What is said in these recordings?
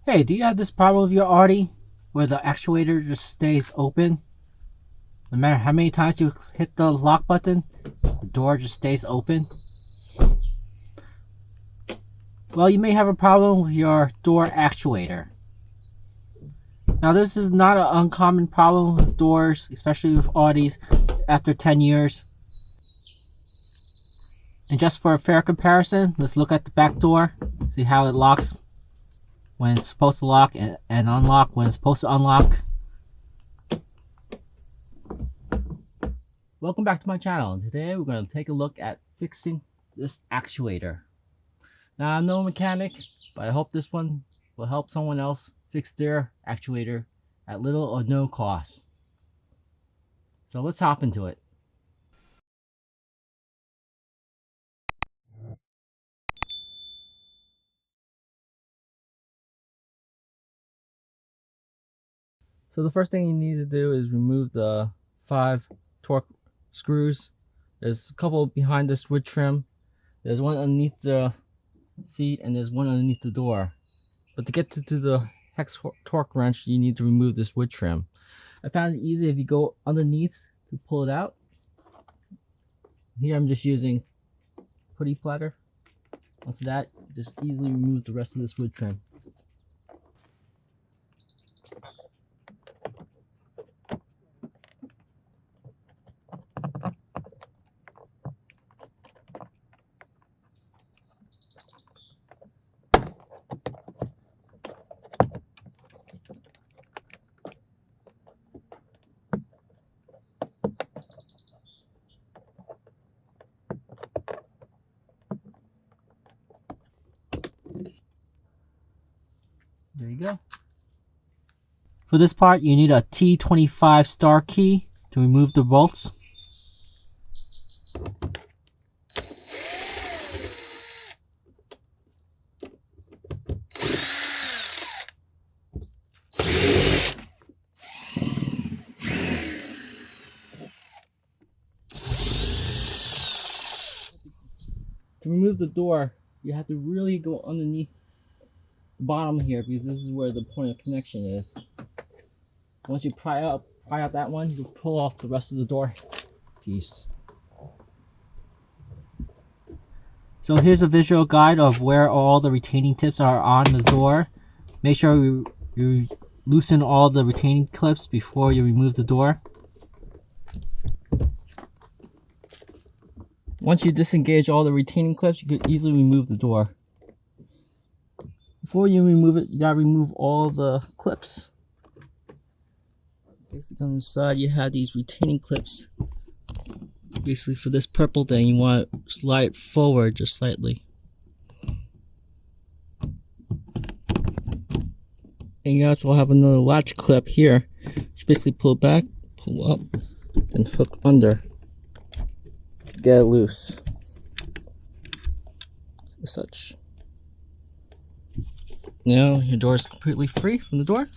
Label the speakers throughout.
Speaker 1: Hey, do you have this problem with your Audi where the actuator just stays open? No matter how many times you hit the lock button, the door just stays open? Well, you may have a problem with your door actuator. Now, this is not an uncommon problem with doors, especially with Audis after 10 years. And just for a fair comparison, let's look at the back door, see how it locks when it's supposed to lock and unlock when it's supposed to unlock. Welcome back to my channel, and today we're going to take a look at fixing this actuator. Now, I'm no mechanic, but I hope this one will help someone else fix their actuator at little or no cost. So let's hop into it. So the first thing you need to do is remove the 5 torque screws. There's a couple behind this wood trim. There's one underneath the seat and there's one underneath the door. But to get to the hex torque wrench, you need to remove this wood trim. I found it easy if you go underneath to pull it out. Here I'm just using putty platter. Once that, just easily remove the rest of this wood trim. There you go. For this part, you need a T25 star key to remove the bolts. To remove the door, you have to really go underneath the bottom here because this is where the point of connection is. Once you pry out that one, you pull off the rest of the door piece. So here's a visual guide of where all the retaining tips are on the door. Make sure you loosen all the retaining clips before you remove the door. Once you disengage all the retaining clips, you can easily remove the door. Before you remove it, you gotta remove all the clips. Basically on the side, you have these retaining clips. Basically for this purple thing, you want to slide it forward just slightly. And you also have another latch clip here. Just basically pull it back, pull up, and hook under. Get it loose. As such. Now your door is completely free from the door.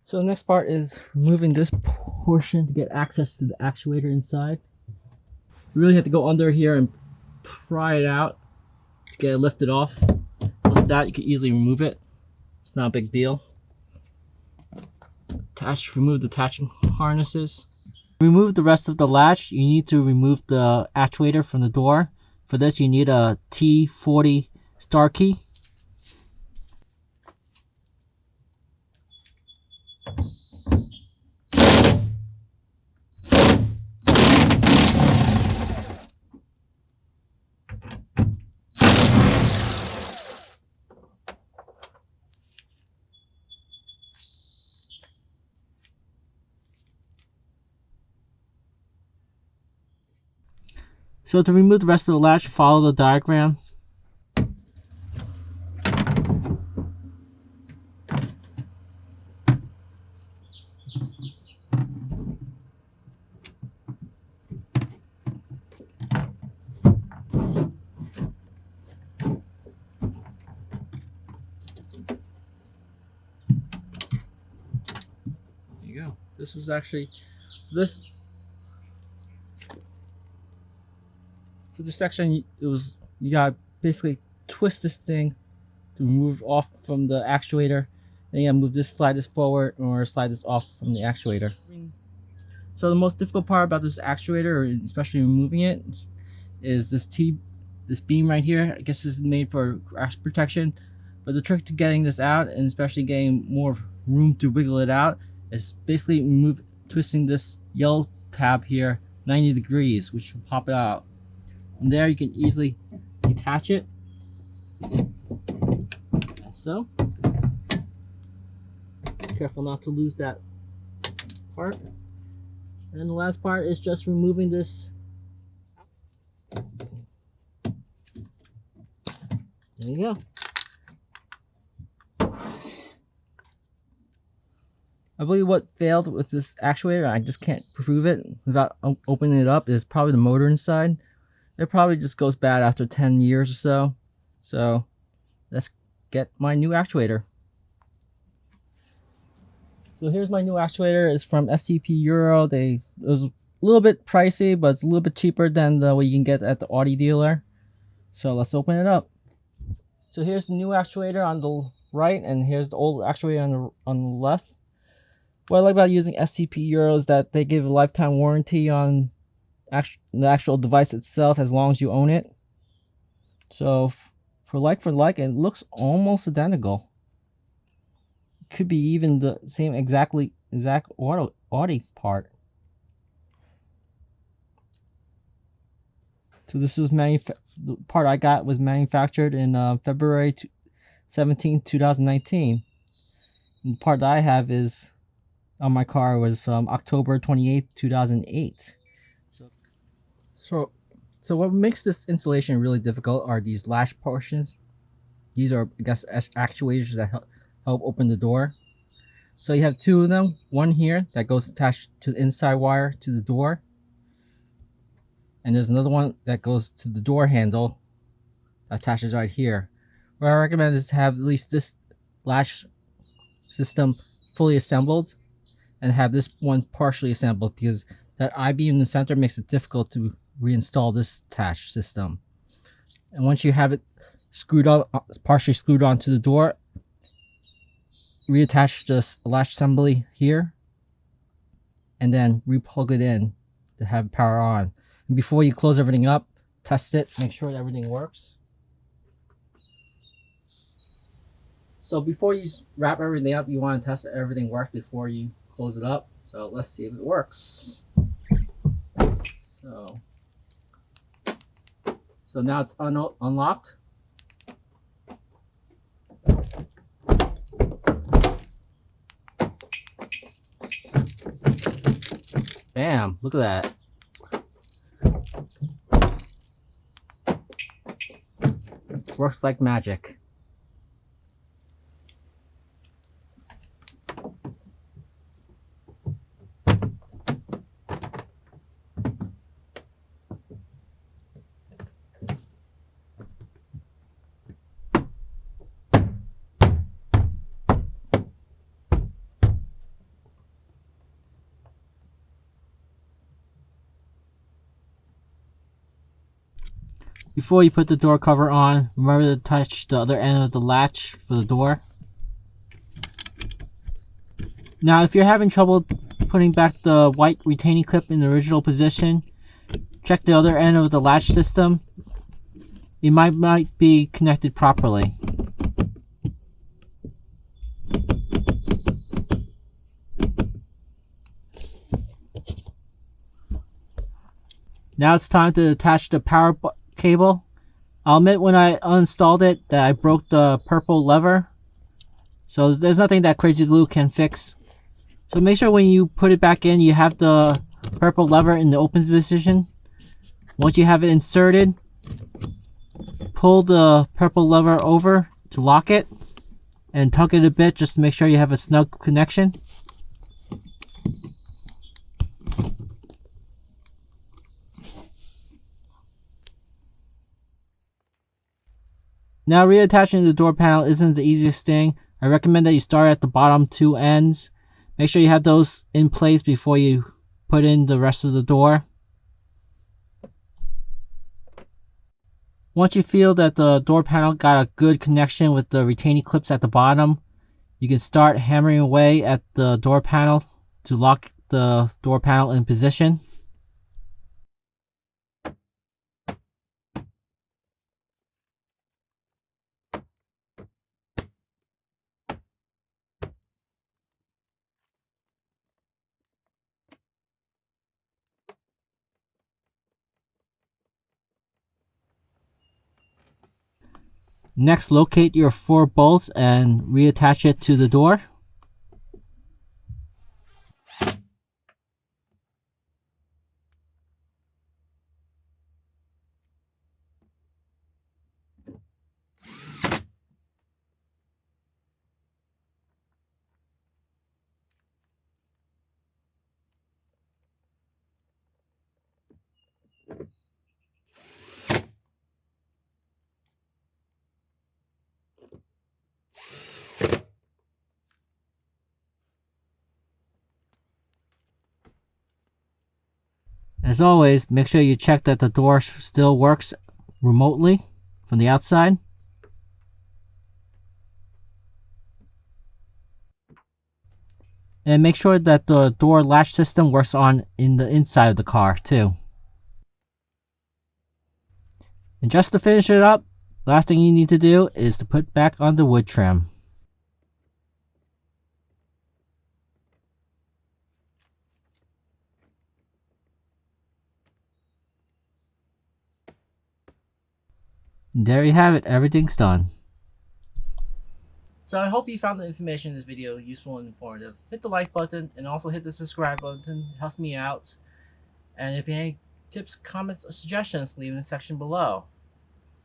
Speaker 1: So the next part is removing this portion to get access to the actuator inside. You really have to go under here and pry it out, get it lifted off. Once that, you can easily remove it. It's not a big deal. Remove the attaching harnesses. To remove the rest of the latch, you need to remove the actuator from the door. For this, you need a T40 star key. So to remove the rest of the latch, follow the diagram. There you go. This was actually this. For this section, it was you gotta basically twist this thing to move off from the actuator. Then you gotta slide this forward or slide this off from the actuator. So the most difficult part about this actuator, especially removing it, is this beam right here. I guess this is made for crash protection, but the trick to getting this out, and especially getting more room to wiggle it out, is basically twisting this yellow tab here 90 degrees, which will pop it out. From there you can easily detach it, like so. Careful not to lose that part. And the last part is just removing this. There you go. I believe what failed with this actuator, I just can't prove it without opening it up, is probably the motor inside. It probably just goes bad after 10 years or so. So let's get my new actuator. So here's my new actuator. It's from STP Euro. It was a little bit pricey, but it's a little bit cheaper than what you can get at the Audi dealer. So let's open it up. So here's the new actuator on the right, and here's the old actuator on the left. What I like about using STP Euro is that they give a lifetime warranty on the actual device itself as long as you own it. So for like, it looks almost identical. Could be even the same exact Audi part. So this was the part I got was manufactured in February 17, 2019. And the part that I have is on my car was October 28, 2008. So what makes this installation really difficult are these latch portions. These are, I guess, actuators that help open the door. So you have two of them. One here that goes attached to the inside wire to the door. And there's another one that goes to the door handle that attaches right here. What I recommend is to have at least this latch system fully assembled and have this one partially assembled, because that I-beam in the center makes it difficult to reinstall this attached system. And once you have it screwed up, partially screwed onto the door, reattach this latch assembly here and then replug it in to have power on. And before you close everything up, test it, make sure that everything works. So before you wrap everything up, you want to test that everything works before you close it up. So let's see if it works. So now it's unlocked. Bam, look at that. Works like magic. Before you put the door cover on, remember to touch the other end of the latch for the door. Now, if you're having trouble putting back the white retaining clip in the original position, check the other end of the latch system. It might be connected properly. Now it's time to attach the power cable. I'll admit when I uninstalled it that I broke the purple lever. So there's nothing that Crazy Glue can fix. So make sure when you put it back in, you have the purple lever in the open position. Once you have it inserted, pull the purple lever over to lock it and tug it a bit just to make sure you have a snug connection. Now, reattaching the door panel isn't the easiest thing. I recommend that you start at the bottom two ends. Make sure you have those in place before you put in the rest of the door. Once you feel that the door panel got a good connection with the retaining clips at the bottom, you can start hammering away at the door panel to lock the door panel in position. Next, locate your 4 bolts and reattach it to the door. As always, make sure you check that the door still works remotely from the outside. And make sure that the door latch system works in the inside of the car too. And just to finish it up, last thing you need to do is to put back on the wood trim. There you have it, everything's done. So I hope you found the information in this video useful and informative. Hit the like button and also hit the subscribe button, it helps me out. And if you have any tips, comments, or suggestions, leave in the section below.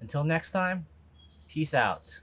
Speaker 1: Until next time, peace out.